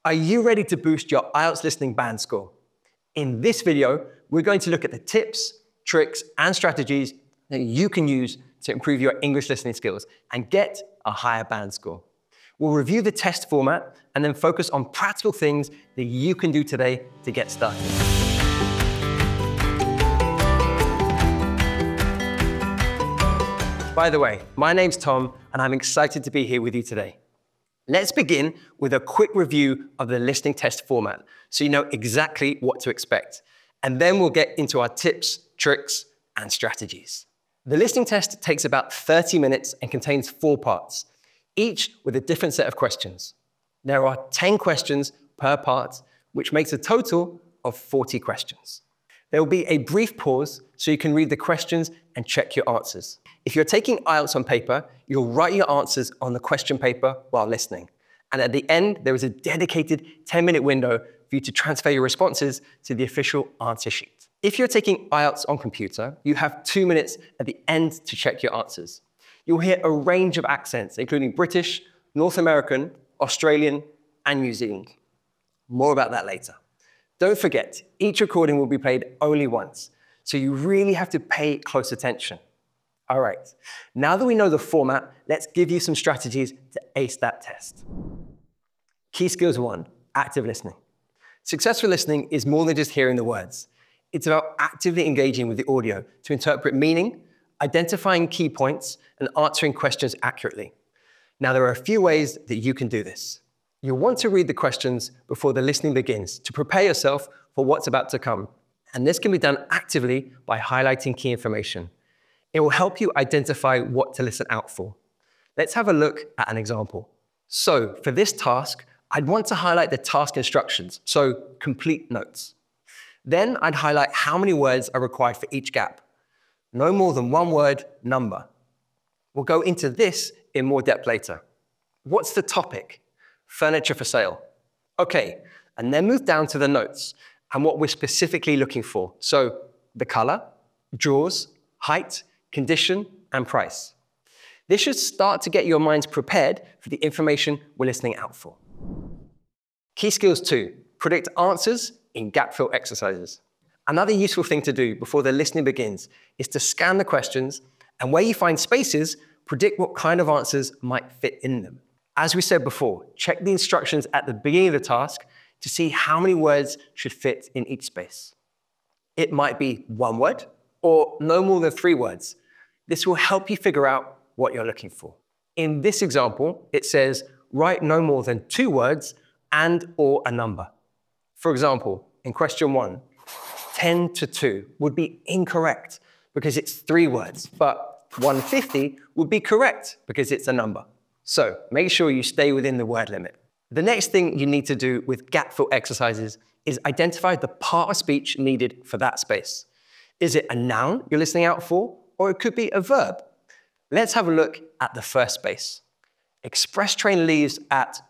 Are you ready to boost your IELTS listening band score? In this video, we're going to look at the tips, tricks, and strategies that you can use to improve your English listening skills and get a higher band score. We'll review the test format and then focus on practical things that you can do today to get started. By the way, my name's Tom, and I'm excited to be here with you today. Let's begin with a quick review of the listening test format so you know exactly what to expect. And then we'll get into our tips, tricks, and strategies. The listening test takes about 30 minutes and contains 4 parts, each with a different set of questions. There are 10 questions per part, which makes a total of 40 questions. There will be a brief pause so you can read the questions and check your answers. If you're taking IELTS on paper, you'll write your answers on the question paper while listening. And at the end, there is a dedicated 10-minute window for you to transfer your responses to the official answer sheet. If you're taking IELTS on computer, you have 2 minutes at the end to check your answers. You'll hear a range of accents, including British, North American, Australian, and New Zealand. More about that later. Don't forget, each recording will be played only once, so you really have to pay close attention. All right, now that we know the format, let's give you some strategies to ace that test. Key skills 1, active listening. Successful listening is more than just hearing the words. It's about actively engaging with the audio to interpret meaning, identifying key points, and answering questions accurately. Now, there are a few ways that you can do this. You'll want to read the questions before the listening begins to prepare yourself for what's about to come. And this can be done actively by highlighting key information. It will help you identify what to listen out for. Let's have a look at an example. So for this task, I'd want to highlight the task instructions, so complete notes. Then I'd highlight how many words are required for each gap. No more than 1 word, number. We'll go into this in more depth later. What's the topic? Furniture for sale. Okay, and then move down to the notes and what we're specifically looking for. So the color, drawers, height, condition, and price. This should start to get your minds prepared for the information we're listening out for. Key skills 2, predict answers in gap fill exercises. Another useful thing to do before the listening begins is to scan the questions, and where you find spaces, predict what kind of answers might fit in them. As we said before, check the instructions at the beginning of the task to see how many words should fit in each space. It might be 1 word, or no more than 3 words. This will help you figure out what you're looking for. In this example, it says, write no more than 2 words and/or a number. For example, in question 1, 10 to 2 would be incorrect because it's 3 words, but 150 would be correct because it's a number. So make sure you stay within the word limit. The next thing you need to do with gap fill exercises is identify the part of speech needed for that space. Is it a noun you're listening out for, or it could be a verb? Let's have a look at the first space. Express train leaves at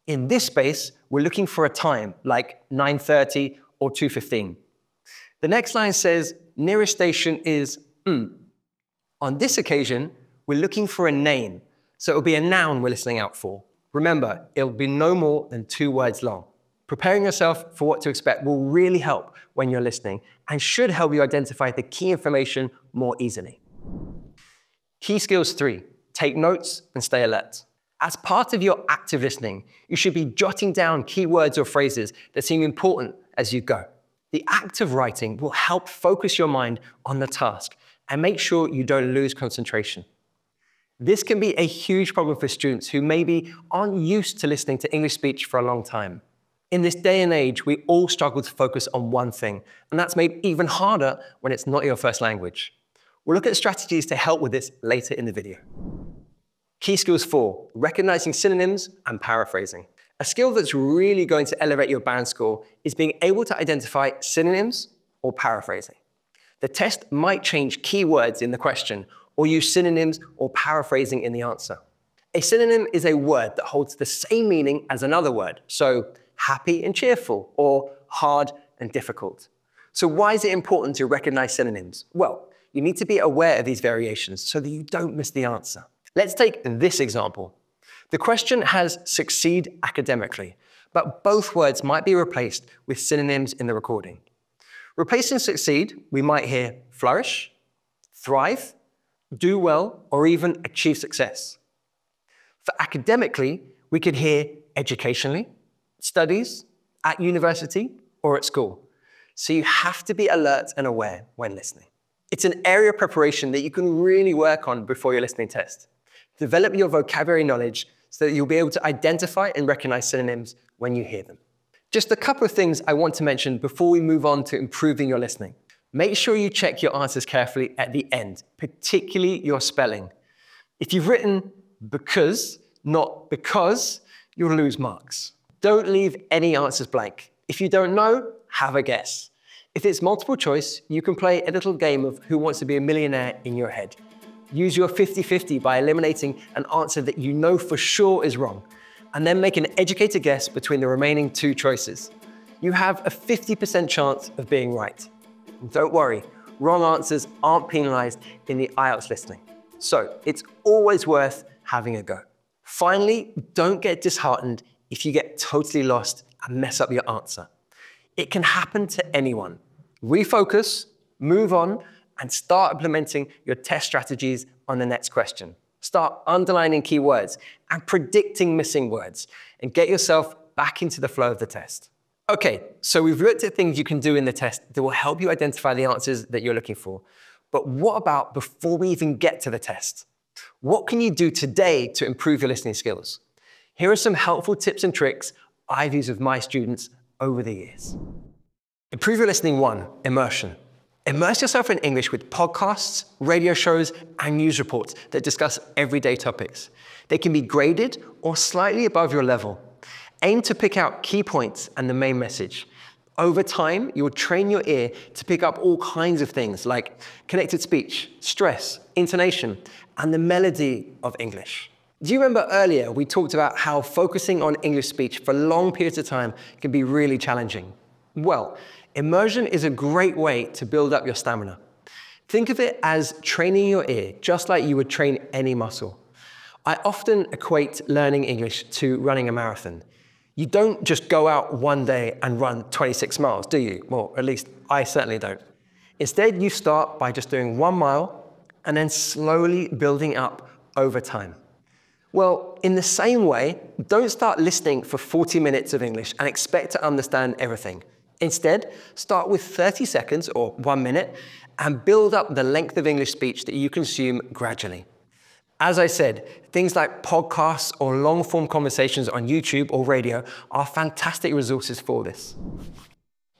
In this space, we're looking for a time, like 9:30 or 2:15. The next line says, nearest station is On this occasion, we're looking for a name, so it'll be a noun we're listening out for. Remember, it'll be no more than 2 words long. Preparing yourself for what to expect will really help when you're listening and should help you identify the key information more easily. Key skills 3, take notes and stay alert. As part of your active listening, you should be jotting down key words or phrases that seem important as you go. The act of writing will help focus your mind on the task and make sure you don't lose concentration. This can be a huge problem for students who maybe aren't used to listening to English speech for a long time. In this day and age, we all struggle to focus on one thing, and that's made even harder when it's not your first language. We'll look at strategies to help with this later in the video. Key skills 4, recognizing synonyms and paraphrasing. A skill that's really going to elevate your band score is being able to identify synonyms or paraphrasing. The test might change key words in the question or use synonyms or paraphrasing in the answer. A synonym is a word that holds the same meaning as another word, so happy and cheerful, or hard and difficult. So why is it important to recognize synonyms? Well, you need to be aware of these variations so that you don't miss the answer. Let's take this example. The question has succeed academically, but both words might be replaced with synonyms in the recording. Replacing succeed, we might hear flourish, thrive, do well, or even achieve success. For academically, we could hear educationally, studies, at university, or at school. So you have to be alert and aware when listening. It's an area of preparation that you can really work on before your listening test. Develop your vocabulary knowledge so that you'll be able to identify and recognize synonyms when you hear them. Just a couple of things I want to mention before we move on to improving your listening. Make sure you check your answers carefully at the end, particularly your spelling. If you've written because, not because, you'll lose marks. Don't leave any answers blank. If you don't know, have a guess. If it's multiple choice, you can play a little game of Who Wants to Be a Millionaire in your head. Use your 50-50 by eliminating an answer that you know for sure is wrong, and then make an educated guess between the remaining two choices. You have a 50% chance of being right. And don't worry, wrong answers aren't penalized in the IELTS listening. So it's always worth having a go. Finally, don't get disheartened if you get totally lost and mess up your answer. It can happen to anyone. Refocus, move on, and start implementing your test strategies on the next question. Start underlining key words and predicting missing words, and get yourself back into the flow of the test. Okay, so we've looked at things you can do in the test that will help you identify the answers that you're looking for. But what about before we even get to the test? What can you do today to improve your listening skills? Here are some helpful tips and tricks I've used with my students over the years. Improve your listening 1, immersion. Immerse yourself in English with podcasts, radio shows, and news reports that discuss everyday topics. They can be graded or slightly above your level. Aim to pick out key points and the main message. Over time, you'll train your ear to pick up all kinds of things like connected speech, stress, intonation, and the melody of English. Do you remember earlier we talked about how focusing on English speech for long periods of time can be really challenging? Well, immersion is a great way to build up your stamina. Think of it as training your ear, just like you would train any muscle. I often equate learning English to running a marathon. You don't just go out one day and run 26 miles, do you? Well, at least I certainly don't. Instead, you start by just doing 1 mile and then slowly building up over time. Well, in the same way, don't start listening for 40 minutes of English and expect to understand everything. Instead, start with 30 seconds or 1 minute and build up the length of English speech that you consume gradually. As I said, things like podcasts or long-form conversations on YouTube or radio are fantastic resources for this.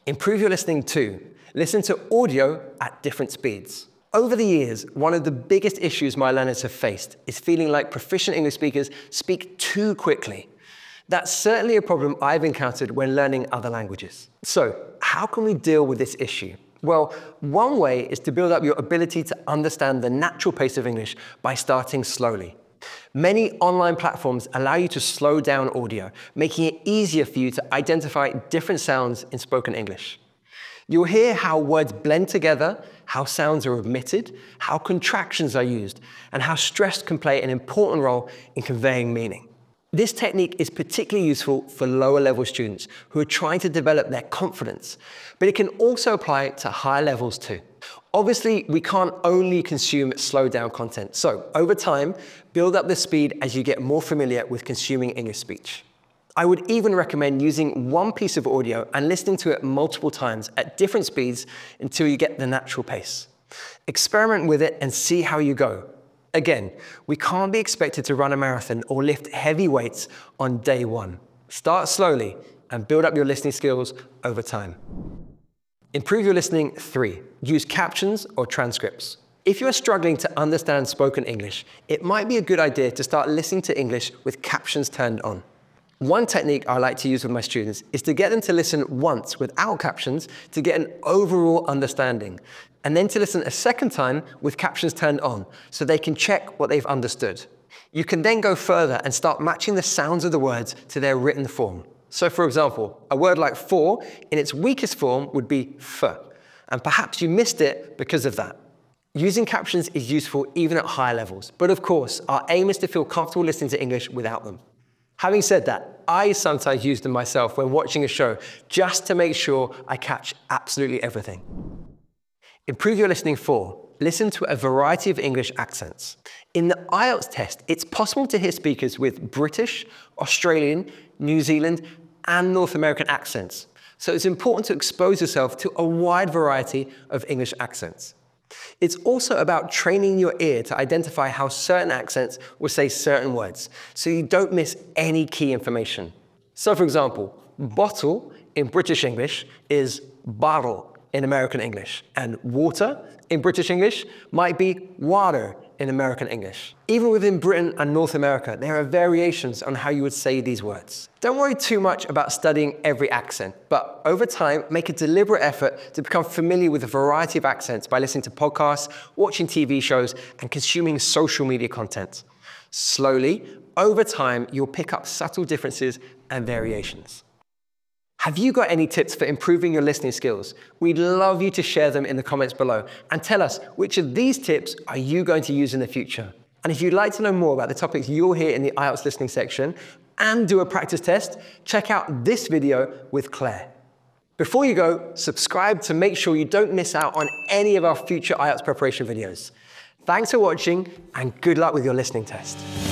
Improve your listening too. Listen to audio at different speeds. Over the years, one of the biggest issues my learners have faced is feeling like proficient English speakers speak too quickly. That's certainly a problem I've encountered when learning other languages. So, how can we deal with this issue? Well, one way is to build up your ability to understand the natural pace of English by starting slowly. Many online platforms allow you to slow down audio, making it easier for you to identify different sounds in spoken English. You'll hear how words blend together, how sounds are omitted, how contractions are used, and how stress can play an important role in conveying meaning. This technique is particularly useful for lower-level students who are trying to develop their confidence, but it can also apply to higher levels too. Obviously, we can't only consume slowed-down content, so over time, build up the speed as you get more familiar with consuming English speech. I would even recommend using one piece of audio and listening to it multiple times at different speeds until you get the natural pace. Experiment with it and see how you go. Again, we can't be expected to run a marathon or lift heavy weights on day one. Start slowly and build up your listening skills over time. Improve your listening 3. Use captions or transcripts. If you are struggling to understand spoken English, it might be a good idea to start listening to English with captions turned on. One technique I like to use with my students is to get them to listen once without captions to get an overall understanding, and then to listen a second time with captions turned on so they can check what they've understood. You can then go further and start matching the sounds of the words to their written form. So for example, a word like for in its weakest form would be f, and perhaps you missed it because of that. Using captions is useful even at higher levels, but of course, our aim is to feel comfortable listening to English without them. Having said that, I sometimes use them myself when watching a show just to make sure I catch absolutely everything. Improve your listening 4. Listen to a variety of English accents. In the IELTS test, it's possible to hear speakers with British, Australian, New Zealand, and North American accents. So it's important to expose yourself to a wide variety of English accents. It's also about training your ear to identify how certain accents will say certain words, so you don't miss any key information. So for example, bottle in British English is bottle in American English, and water in British English might be water in American English. Even within Britain and North America, there are variations on how you would say these words. Don't worry too much about studying every accent, but over time, make a deliberate effort to become familiar with a variety of accents by listening to podcasts, watching TV shows, and consuming social media content. Slowly, over time, you'll pick up subtle differences and variations. Have you got any tips for improving your listening skills? We'd love you to share them in the comments below and tell us which of these tips are you going to use in the future. And if you'd like to know more about the topics you'll hear in the IELTS listening section and do a practice test, check out this video with Claire. Before you go, subscribe to make sure you don't miss out on any of our future IELTS preparation videos. Thanks for watching and good luck with your listening test.